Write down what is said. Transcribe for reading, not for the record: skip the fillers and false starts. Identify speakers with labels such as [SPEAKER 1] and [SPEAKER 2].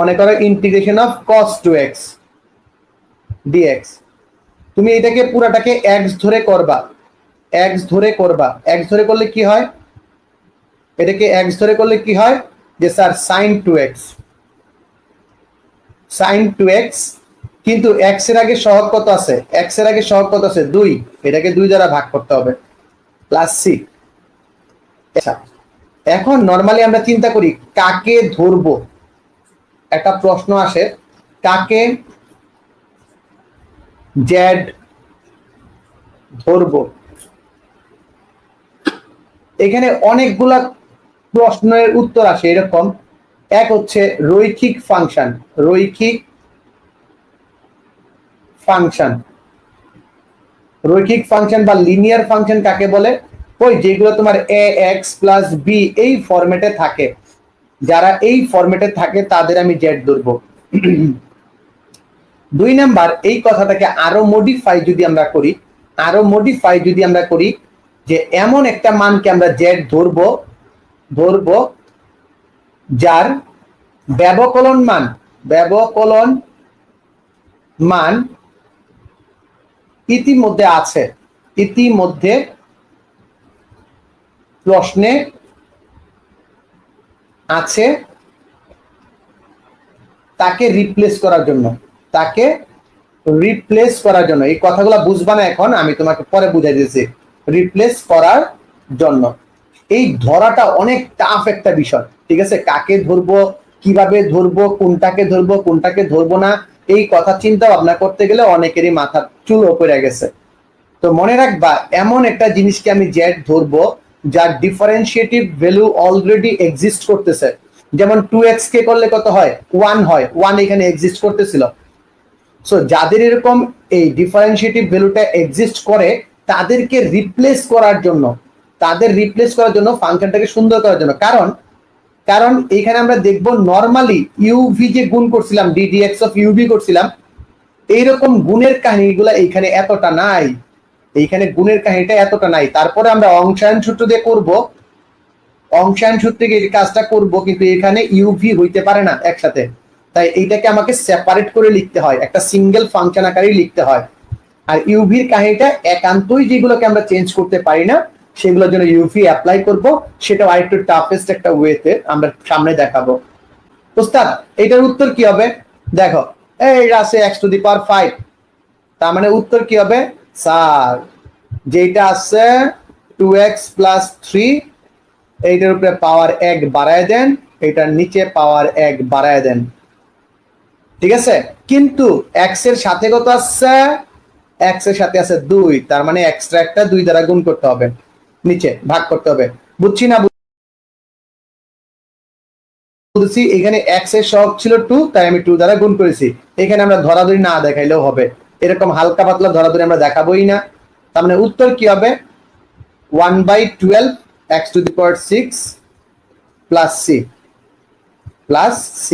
[SPEAKER 1] মনে করো integration of cos 2x dx, তুমি এটাকে পুরাটাকে x ধরে করবা, x ধরে করবা, x ধরে করলে কি হয়, এটাকে x ধরে করলে কি হয় যে sir sin 2x, sin 2x, কিন্তু x এর আগে সহগ কত আছে, x এর আগে সহগ কত আছে 2, এটাকে 2 দ্বারা ভাগ করতে হবে প্লাস c। আচ্ছা, এখন নরমালি আমরা চিন্তা করি কাকে ধরবো, একটা প্রশ্ন আসে কাকে z ধরবো। এখানে অনেকগুলা প্রশ্নের উত্তর আসে এরকম, এক হচ্ছে রৈখিক ফাংশন, রৈখিক ফাংশন, রৈখিক ফাংশন বা লিনিয়ার ফাংশন কাকে বলে, ওই যেগুলো তোমার ax প্লাস বি এই ফরম্যাটে থাকে, যারা এই ফরম্যাটে থাকে তাদের আমি জেড ধরবো। দুই নাম্বার, এই কথাটাকে আরো মডিফাই যদি আমরা করি, আরো মডিফাই যদি আমরা করি যে এমন একটা মানকে আমরা জেড ধরবো, ধরবো যার ব্যবকলন মান, ব্যবকলন মান ইতিমধ্যে আছে, ইতিমধ্যে প্রশ্নে আছে, তাকে রিপ্লেস করার জন্য, তাকে রিপ্লেস করার জন্য, এই কথাগুলো বুঝবা না এখন, আমি তোমাকে পরে বুঝাই দিয়েছি, রিপ্লেস করার জন্য। এই ধরাটা অনেক টাফ একটা বিষয়, ঠিক আছে, কাকে ধরবো, কিভাবে ধরবো, কোনটাকে ধরবো, কোনটাকে ধরবো না, এই কথা চিন্তা ভাবনা করতে গেলে অনেকেরই মাথা চুলো পড়ে গেছে। তো মনে রাখবা এমন একটা জিনিসকে আমি জেড ধরবো যার ডিফারেন্সিয়েটিভ ভ্যালু অলরেডি এক্সিস্ট করতেছে, যেমন 2x কে করলে কত হয় 1 হয়, 1 এখানে এক্সিস্ট করতেছিল। সো যাদের এরকম এই ডিফারেন্সিয়েটিভ ভ্যালুটা এক্সিস্ট করে তাদেরকে রিপ্লেস করার জন্য, তাদের রিপ্লেস করার জন্য ফাংশনটাকে সুন্দর করার জন্য, কারণ কারণ এখানে আমরা দেখব নরমালি ইউভি যে গুণ করছিলাম, ddx অফ ইউভি করছিলাম, এইরকম গুণের কাহিনীগুলো এইখানে এতটা নাই, এইখানে গুণের কাহিনীটা এতটা নাই। তারপরে আমরা অংশায়ন সূত্র দিয়ে করব, অংশায়ন সূত্রে এই কাজটা করব, কিন্তু এখানে ইউভি হইতে পারে না একসাথে, তাই এইটাকে আমাকে সেপারেট করে লিখতে হয়, একটা সিঙ্গেল ফাংশন আকারেই লিখতে হয়। আর ইউভির কাহিনীটা একান্তই যেগুলোকে আমরা চেঞ্জ করতে পারি না সেগুলোর জন্য ইউভি অ্যাপ্লাই করব, সেটাও আরেকটু টাফেস্ট একটা ওয়েতে আমরা সামনে দেখাবো। ওস্তাদ এটার উত্তর কি হবে, দেখো এই আছে x টু দি পাওয়ার 5, তার মানে উত্তর কি হবে স্যার, যেটা আছে 2x প্লাস 3, এইটার উপরে পাওয়ার 1 বাড়ায় দেন, এটার নিচে পাওয়ার 1 বাড়ায় দেন, ঠিক আছে। কিন্তু x এর সাথে কত আছে, x এর সাথে আছে 2, তার মানে এক্সট্রা একটা 2 দ্বারা গুণ করতে হবে, নিচে ভাগ করতে হবে, বুঝছি না বুঝছি। এখানে x এর সহগ ছিল 2, তাই আমি 2 দ্বারা গুণ করেছি, এখানে আমরা ধরাধরি না দেখাইলেও হবে, এরকম হালকা পাতলা ধরাধরি আমরা দেখাবোই না। তার মানে উত্তর কি হবে 1/12 x to the power 6 plus c, plus c।